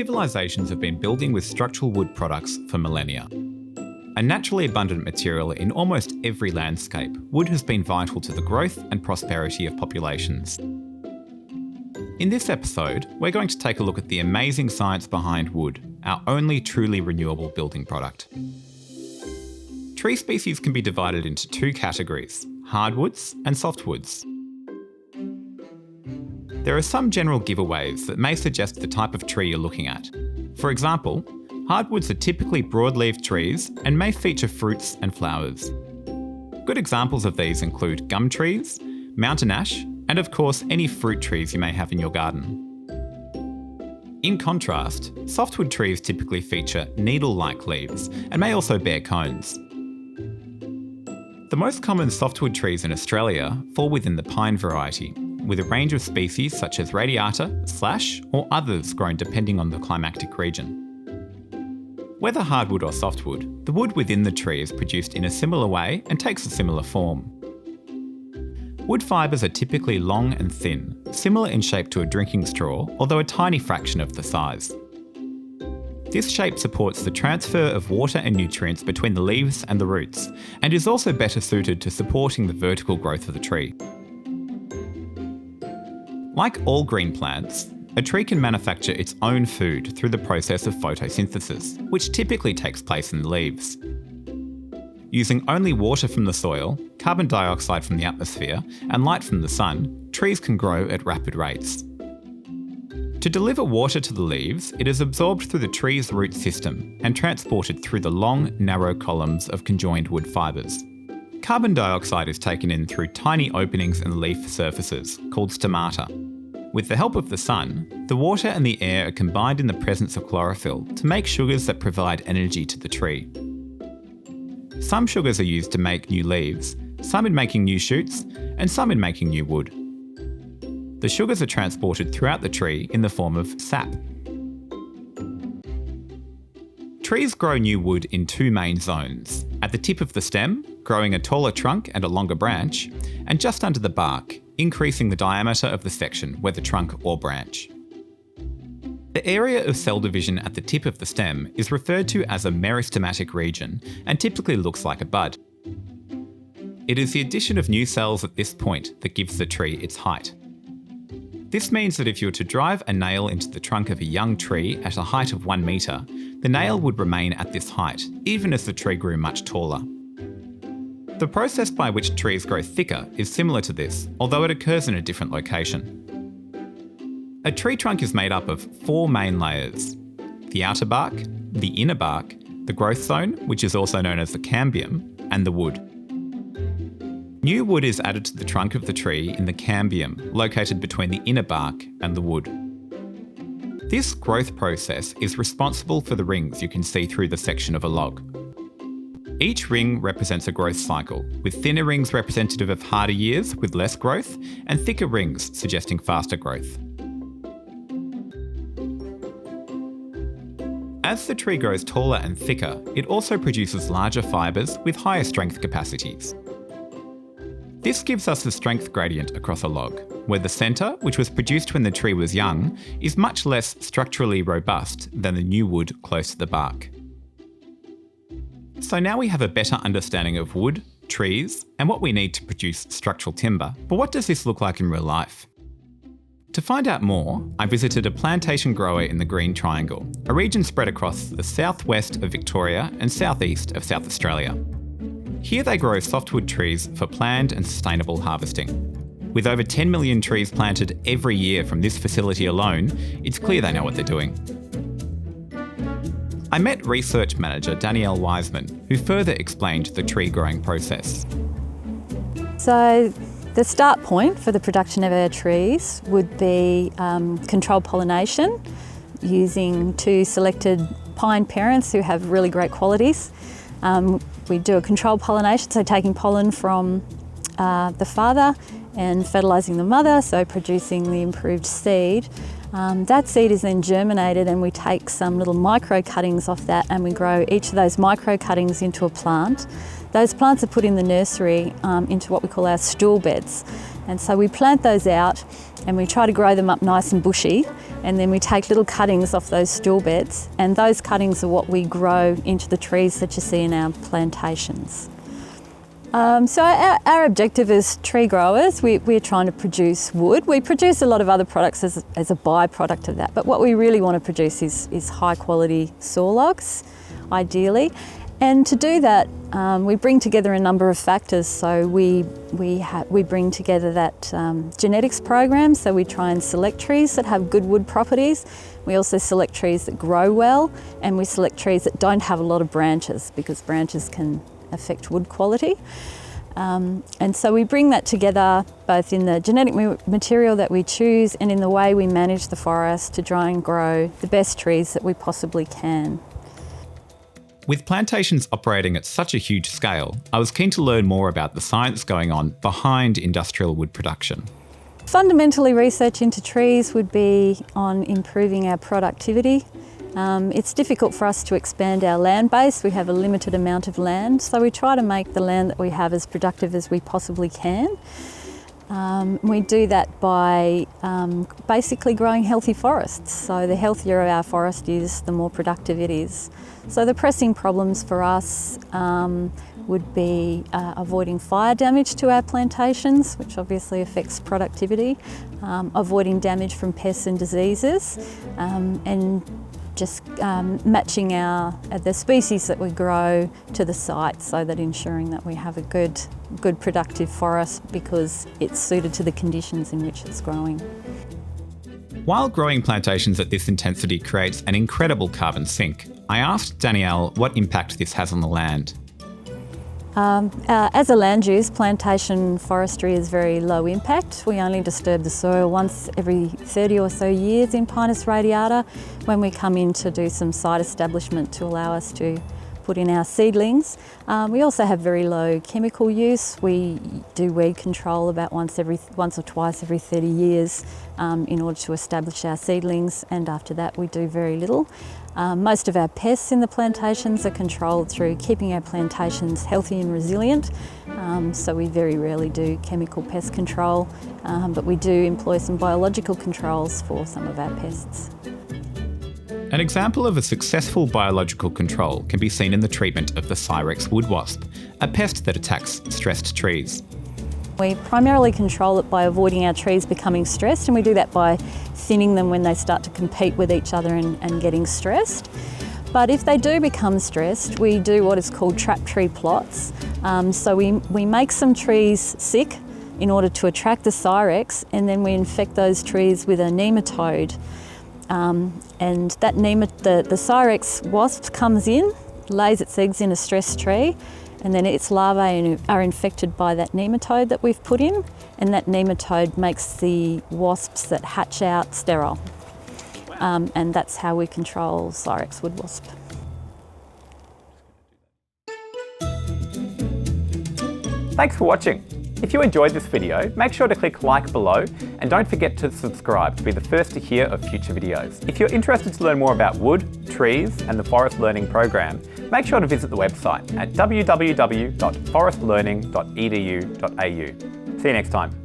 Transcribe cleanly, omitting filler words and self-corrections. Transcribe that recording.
Civilisations have been building with structural wood products for millennia. A naturally abundant material in almost every landscape, wood has been vital to the growth and prosperity of populations. In this episode, we're going to take a look at the amazing science behind wood, our only truly renewable building product. Tree species can be divided into two categories, hardwoods and softwoods. There are some general giveaways that may suggest the type of tree you're looking at. For example, hardwoods are typically broad-leaved trees and may feature fruits and flowers. Good examples of these include gum trees, mountain ash, and of course any fruit trees you may have in your garden. In contrast, softwood trees typically feature needle-like leaves and may also bear cones. The most common softwood trees in Australia fall within the pine variety, with a range of species such as radiata, slash, or others grown depending on the climatic region. Whether hardwood or softwood, the wood within the tree is produced in a similar way and takes a similar form. Wood fibres are typically long and thin, similar in shape to a drinking straw, although a tiny fraction of the size. This shape supports the transfer of water and nutrients between the leaves and the roots, and is also better suited to supporting the vertical growth of the tree. Like all green plants, a tree can manufacture its own food through the process of photosynthesis, which typically takes place in the leaves. Using only water from the soil, carbon dioxide from the atmosphere, and light from the sun, trees can grow at rapid rates. To deliver water to the leaves, it is absorbed through the tree's root system and transported through the long, narrow columns of conjoined wood fibres. Carbon dioxide is taken in through tiny openings in the leaf surfaces, called stomata. With the help of the sun, the water and the air are combined in the presence of chlorophyll to make sugars that provide energy to the tree. Some sugars are used to make new leaves, some in making new shoots, and some in making new wood. The sugars are transported throughout the tree in the form of sap. Trees grow new wood in two main zones, at the tip of the stem, growing a taller trunk and a longer branch, and just under the bark, increasing the diameter of the section, whether trunk or branch. The area of cell division at the tip of the stem is referred to as a meristematic region and typically looks like a bud. It is the addition of new cells at this point that gives the tree its height. This means that if you were to drive a nail into the trunk of a young tree at a height of 1 metre, the nail would remain at this height, even as the tree grew much taller. The process by which trees grow thicker is similar to this, although it occurs in a different location. A tree trunk is made up of 4 main layers: the outer bark, the inner bark, the growth zone, which is also known as the cambium, and the wood. New wood is added to the trunk of the tree in the cambium, located between the inner bark and the wood. This growth process is responsible for the rings you can see through the section of a log. Each ring represents a growth cycle, with thinner rings representative of harder years with less growth, and thicker rings suggesting faster growth. As the tree grows taller and thicker, it also produces larger fibres with higher strength capacities. This gives us a strength gradient across a log, where the centre, which was produced when the tree was young, is much less structurally robust than the new wood close to the bark. So now we have a better understanding of wood, trees, and what we need to produce structural timber. But what does this look like in real life? To find out more, I visited a plantation grower in the Green Triangle, a region spread across the southwest of Victoria and southeast of South Australia. Here they grow softwood trees for planned and sustainable harvesting. With over 10 million trees planted every year from this facility alone, it's clear they know what they're doing. I met research manager Danielle Wiseman, who further explained the tree growing process. So the start point for the production of our trees would be controlled pollination using 2 selected pine parents who have really great qualities. We do a controlled pollination, so taking pollen from the father and fertilising the mother, so producing the improved seed. That seed is then germinated and we take some little micro cuttings off that and we grow each of those micro cuttings into a plant. Those plants are put in the nursery into what we call our stool beds. And so we plant those out and we try to grow them up nice and bushy and then we take little cuttings off those stool beds, and those cuttings are what we grow into the trees that you see in our plantations. So our objective as tree growers, we're trying to produce wood. We produce a lot of other products as a byproduct of that, but what we really want to produce is high quality saw logs, ideally. And to do that, we bring together a number of factors. So we bring together that genetics program, so we try and select trees that have good wood properties. We also select trees that grow well, and we select trees that don't have a lot of branches, because branches can affect wood quality. And so we bring that together both in the genetic material that we choose and in the way we manage the forest to try and grow the best trees that we possibly can. With plantations operating at such a huge scale, I was keen to learn more about the science going on behind industrial wood production. Fundamentally, research into trees would be on improving our productivity. It's difficult for us to expand our land base. We have a limited amount of land, so we try to make the land that we have as productive as we possibly can. We do that by basically growing healthy forests. So the healthier our forest is, the more productive it is. So the pressing problems for us would be avoiding fire damage to our plantations, which obviously affects productivity, avoiding damage from pests and diseases, and just matching the species that we grow to the site, so that ensuring that we have a good productive forest because it's suited to the conditions in which it's growing. While growing plantations at this intensity creates an incredible carbon sink, I asked Danielle what impact this has on the land. As a land use, plantation forestry is very low impact. We only disturb the soil once every 30 or so years in Pinus radiata, when we come in to do some site establishment to allow us to put in our seedlings. We also have very low chemical use. We do weed control about once or twice every 30 years in order to establish our seedlings, and after that we do very little. Most of our pests in the plantations are controlled through keeping our plantations healthy and resilient, so we very rarely do chemical pest control, but we do employ some biological controls for some of our pests. An example of a successful biological control can be seen in the treatment of the Cyrex wood wasp, a pest that attacks stressed trees. We primarily control it by avoiding our trees becoming stressed, and we do that by thinning them when they start to compete with each other and getting stressed. But if they do become stressed, we do what is called trap tree plots. So we make some trees sick in order to attract the Cyrex, and then we infect those trees with a nematode. And that the Cyrex wasp comes in, lays its eggs in a stressed tree, and then its larvae are infected by that nematode that we've put in, and that nematode makes the wasps that hatch out sterile. And that's how we control Cyrex wood wasp. Thanks for watching. If you enjoyed this video, make sure to click like below, and don't forget to subscribe to be the first to hear of future videos. If you're interested to learn more about wood, trees and the Forest Learning Program, make sure to visit the website at www.forestlearning.edu.au. See you next time.